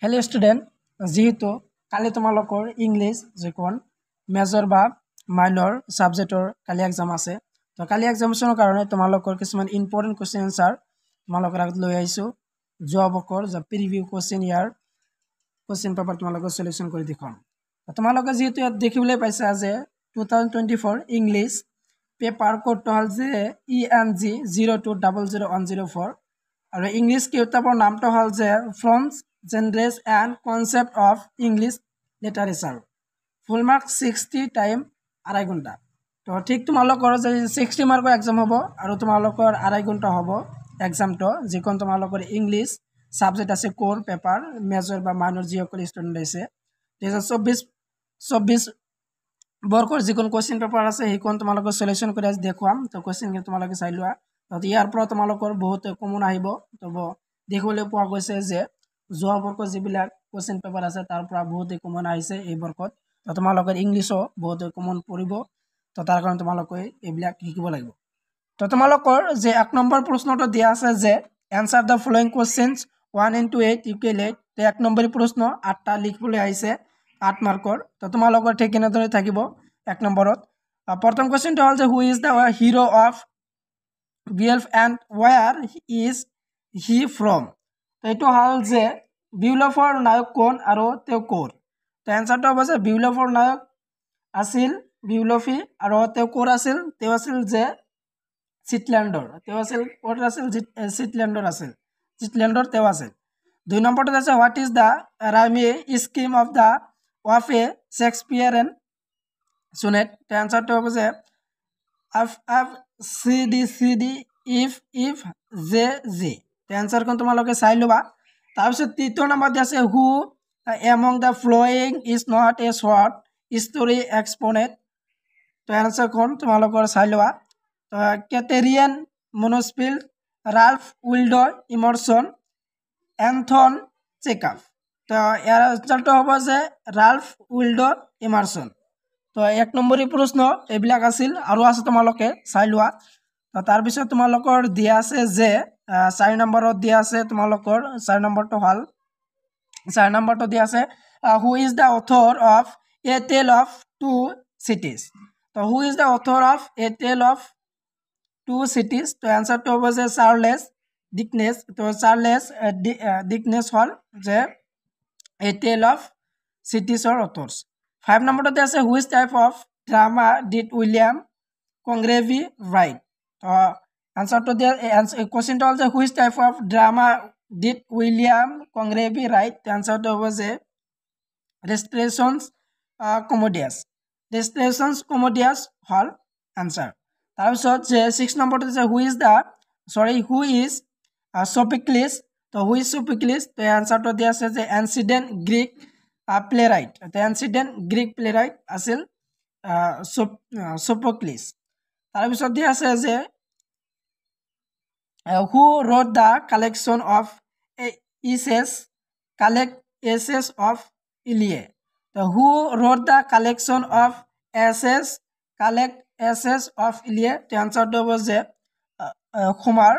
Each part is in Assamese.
हेलो स्टूडेंट जीतु काली तुम्हालोकर इंग्लिश जिकन मेजर बा माइनर सब्जेक्टर काली एग्जाम आछे तो काली एग्जामिनेशনৰ কাৰণে তোমালোকৰ কিছুমান ইম্পৰ্টেন্ট কোৱেশ্চন আনসাৰ তোমালোকৰ আগত লৈ আইছো যোৱা বকৰ যে প্ৰিভিউ কোৱেশ্চন ইয়াৰ কোৱেশ্চন পেপাৰ তোমালোকৰ সলিউশন কৰি দেখুৱাম তোমালোকে যেহেতু ইয়াত দেখিবলৈ পাইছা যে 2024 ইংলিশ পেপাৰ কোডটো হল যে ENG 0200104 আৰু ইংলিশ কিতাপৰ নামটো হল যে ফ্ৰমস Genres and concept of English literature full mark 60 time 2.5 ঘন্টা তো ঠিক তোমালোকৰ যে 60 মাৰ্কৰ এক্সাম হ'ব আৰু তোমালোকৰ 2.5 ঘন্টা হ'ব এক্সামটো যিকন তোমালোকৰ ইংলিশ সাবজেক্ট আছে কোৰ পেপাৰ মেজৰ বা মাইনৰ যিসকল ষ্টুডেন্ট আছে 2024 বৰ্ষৰ যিকন কোৱেশ্চন পেপাৰ আছে সেইকন তোমালোকৰ সলিউশন কৰি আজ দেখুৱাম তো কোৱেশ্চন কি তোমালোকে চাই লোৱা তো ইয়াৰ পৰা তোমালোকৰ বহুত কমন আহিব তো দেখিবলৈ পোৱা গৈছে যে যোৱা বৰ্ষৰ যিবিলাক কোৱেশ্চন পেপাৰ আছে তাৰ পৰা বহুত কমন আহিছে এই বৰ্ষত তো তোমালোকৰ ইংলিশও বহুত কমন পৰিব তো তাৰ কাৰণে তোমালোকে এইবিলাক শিকিব লাগিব তো তোমালোকৰ যে 1 নম্বৰ প্ৰশ্নটো দিয়া আছে যে answer the following questions 1 into 8 equal 8 তো 1 নম্বৰ প্ৰশ্ন 8টা লিখিবলৈ আহিছে 8 মাৰ্কৰ তো তোমালোকৰ ঠিক কেনেদৰে থাকিব 1 নম্বৰত প্ৰথম কোৱেশ্চনটো হল যে হু is da hero of Beowulf and where is he from তো এটো হল যে বিউলফৰ নায়ক কোন আৰু তেও কোৰ তো আনসাৰটো হ'ব যে বিউলফৰ নায়ক আছিল বিউলফি আৰু তেও কোৰ আছিল তেও আছিল যে সিটল্যান্ডৰ তেও আছিল কোৰ আছিল সিটল্যান্ডৰ আছিল সিটল্যান্ডৰ তেও আছিল 2 নম্বৰটো আছে what is the rhyme scheme of the of a Shakespearean sonnet তো আনসাৰটো হ'ব যে F CD EF J G তো আনসাৰ কোন তোমালোকে চাই লবা তাৰপিছত তৃতীয় নম্বৰ আছে who among the following is not a short story exponent তো আনসাৰ কোন তোমালোকৰ চাই লবা তো কেটেৰিয়ান মনোস্পিল ৰাল্ফ উইল্ডো ইমাৰসন এন্থন চেকআপ তো ইয়াৰ আনসাৰটো হ'ব যে ৰাল্ফ উইল্ডো ইমাৰসন তো 1 নম্বৰী প্ৰশ্ন এইবিলাক আছিল আৰু আছে তোমালোকে চাই লোৱা তো তাৰ পিছত তোমালোকৰ দিয়া আছে যে 4 নম্বৰত দিয়া আছে তোমালোকৰ 4 নম্বৰটো হল 4 নম্বৰটো দিয়া আছে who is the author of a tale of two cities তো who is the author of a tale of two cities তো আনসাৰটো হ'ব যে চাৰ্লেস ডিকনেছ তো চাৰ্লেস ডিকনেছ হল যে এ টেল অফ সিটিজৰ অথৰস 5 নম্বৰতে আছে which type of drama did William Congreve write তো আনসাৰটো দিয়া কোৱেশ্চনটো হল যে which type of drama did William Congreve write আনসাৰটো হ'ব যে ৰেষ্ট্ৰেশ্যনছ কমেডিয়াছ হল আনসাৰ তাৰপিছত যে 6 নম্বৰটো আছে হু ইজ সোফোক্লিছ তো হু ইজ সোফোক্লিছ তো আনসাৰটো দিয়া আছে যে এনচিডেন্ট গ্ৰীক প্লেৰাইট তো এনচিডেন্ট গ্ৰীক প্লেৰাইট আছিল সোফোক্লিছ তাৰপিছত দিয়া আছে যে who wrote the collection of essays of Iliad so who wrote the collection of essays of Iliad the answer to was Homer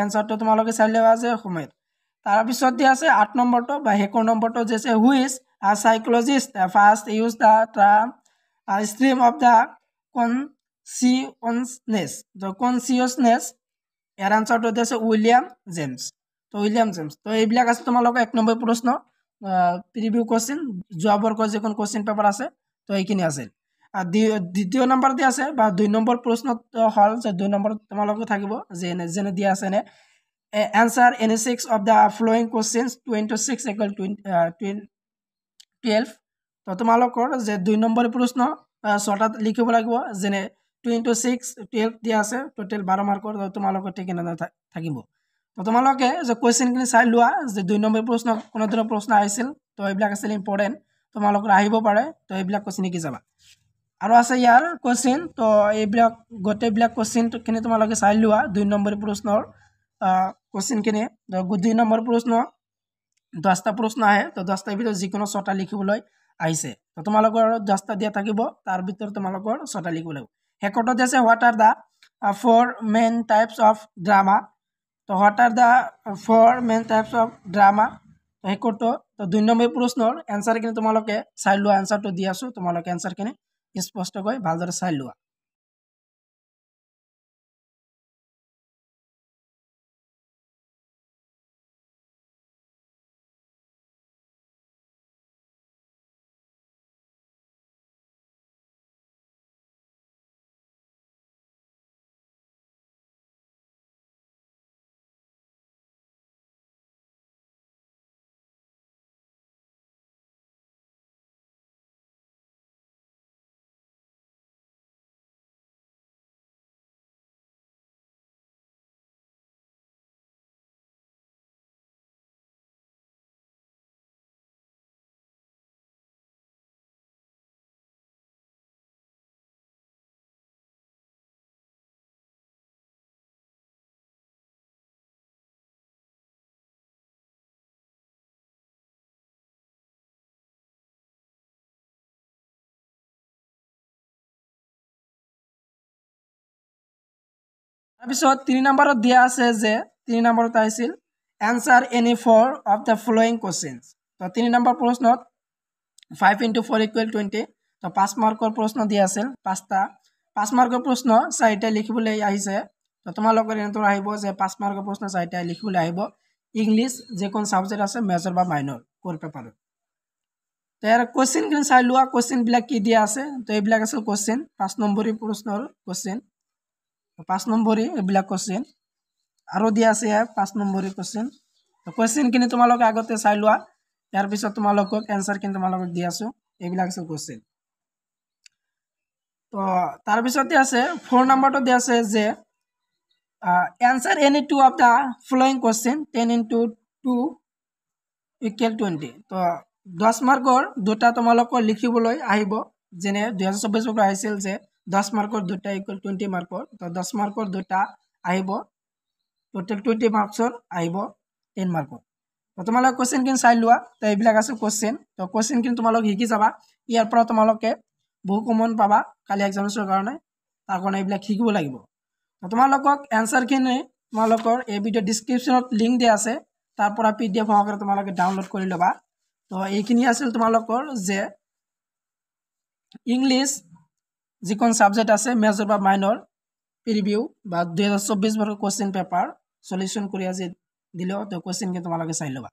answer to তোমালোকে চাই লবা যে হোমেৰ তাৰ পিছত দিয়া আছে 8 নম্বৰটো বা 1 নম্বৰটো যে who is a psychologist first used the term stream of the consciousness এর আনসারটো আছে উইলিয়াম জেমস তো এইবিলাক আছে তোমালোক 1 নম্বৰ প্ৰশ্ন প্ৰিভিউ কোৱেশ্চন যোৱা বৰ্ষৰ যেকোন কোৱেশ্চন পেপাৰ আছে তো এইখিনি আছে আৰ দ্বিতীয় নম্বৰতে আছে বা 2 নম্বৰ প্ৰশ্ন হল যে 2 নম্বৰ তোমালোক থাকিব যে যেনে দিয়া আছে নে answer any 6 of the following questions 26 equal to 12 তো তোমালোকৰ যে 2 নম্বৰ প্ৰশ্ন শৰ্টত লিখিব লাগিব যেনে 2 into 6 12 দিয়া আছে টোটাল 12 মাৰ্কৰ তোমালোকৰ ঠিক না থাকিব তো তোমালোকে যে কোৱেশ্চন কিনি চাই লোৱা যে 2 নম্বৰ প্ৰশ্ন কোন ধৰণৰ প্ৰশ্ন আহিছিল তো এইবিলাক আছিল ইম্পৰ্টেন্ট তোমালোকৰ আহিব পাৰে তো এইবিলাক কোৱেশ্চন কি যাবা আৰু আছে ইয়াৰ কোৱেশ্চন তো এইবিলাক গটেবিলাক কোৱেশ্চন কিনি তোমালোকে চাই লোৱা 2 নম্বৰ প্ৰশ্নৰ কোৱেশ্চন কিনি 2 নম্বৰ প্ৰশ্ন 10টা প্ৰশ্ন আহে তো 10টা ভিতৰত যিকোনো 6টা লিখিবলৈ আহিছে তো তোমালোকৰ 10টা দিয়া থাকিব তাৰ ভিতৰত তোমালোকৰ 6টা লিখিব লাগিব হেকটো আছে what are the four main types of drama so what are the four main types of drama তো শেষ কৰোঁ তো 2 নম্বৰ প্ৰশ্নৰ এনসাৰখিনি তোমালোকে চাই লোৱা এনসাৰটো দি আছো তোমালোকে এনসাৰখিনি স্পষ্টকৈ ভালদৰে চাই লোৱা তাৰপিছত 3 নম্বৰত দিয়া আছে যে 3 নম্বৰত আহিছিল answer any four of the following questions তো 3 নম্বৰ প্ৰশ্নত 5 * 4 = 20 তো 5 মাৰ্কৰ প্ৰশ্ন দিয়া আছিল 5টা 5 মাৰ্কৰ প্ৰশ্ন 4টা লিখিবলৈ আহিছে তো তোমালোকৰ এন্তৰ আহিব যে 5 মাৰ্কৰ প্ৰশ্ন 4টা লিখিবলৈ আহিব ইংলিশ যে কোন সাবজেক্ট আছে মেজৰ বা মাইনৰ কোৰ পেপাৰত তাৰ কোশ্চেন কিন চাই লোৱা কোশ্চেন বিলাক কি দিয়া আছে তো এইবিলাক আছে কোশ্চেন 5 নম্বৰী প্ৰশ্নৰ কোশ্চেন 5 নম্বৰী এইবিলাক কোশ্চেন আৰু দিয়া আছে 5 নম্বৰী কোশ্চেন তো কোশ্চেন কিনি তোমালোকে আগতে চাই লোৱা ইয়াৰ পিছত তোমালোকক এনসাৰ কিন তোমালোকক দি আছো এইবিলাক আছে কোশ্চেন তো তাৰ পিছতে আছে 4 নম্বৰটো দিয়া আছে যে answer any two of the following question 10 * 2 = 20 তো 10 মাৰ্কৰ দুটা তোমালোকৰ লিখিবলৈ আহিব যেনে 2024 পৰা আহিছিল যে 10 মাৰ্কৰ দুটা = 20 মাৰ্কৰ তো 10 মাৰ্কৰ দুটা আহিব টোটাল 20 মাৰ্কছৰ আহিব 10 মাৰ্কৰ তো তোমালোক কোশ্চেন কিন চাই লোৱা তো এইবিলাক আছে কোশ্চেন তো কোশ্চেন কিন তোমালোক শিকি যাবা ইয়াৰ পৰা তোমালোকে বহু কমন পাবা কালি এক্সামছৰ কাৰণে তাৰ কাৰণে এইবিলাক শিকিব লাগিব তো তোমালোকক এনসাৰ কিনে তোমালোকৰ এই ভিডিও ডেসক্ৰিপচনত লিংক দিয়া আছে তাৰ পৰা পিডিএফ সহকাৰে তোমালোকে ডাউনলোড কৰি লবা তো এইখিনি আছিল তোমালোকৰ যে ইংলিশ যিকোন সাবজেক্ট আছে মেজৰ বা মাইনৰ প্ৰিভিউ বা 2024 বৰ্ষৰ কোশ্চেন পেপাৰ সলিউশন কৰি আজি দিলো তো কোশ্চেন কে তোমালোকে চাই লবা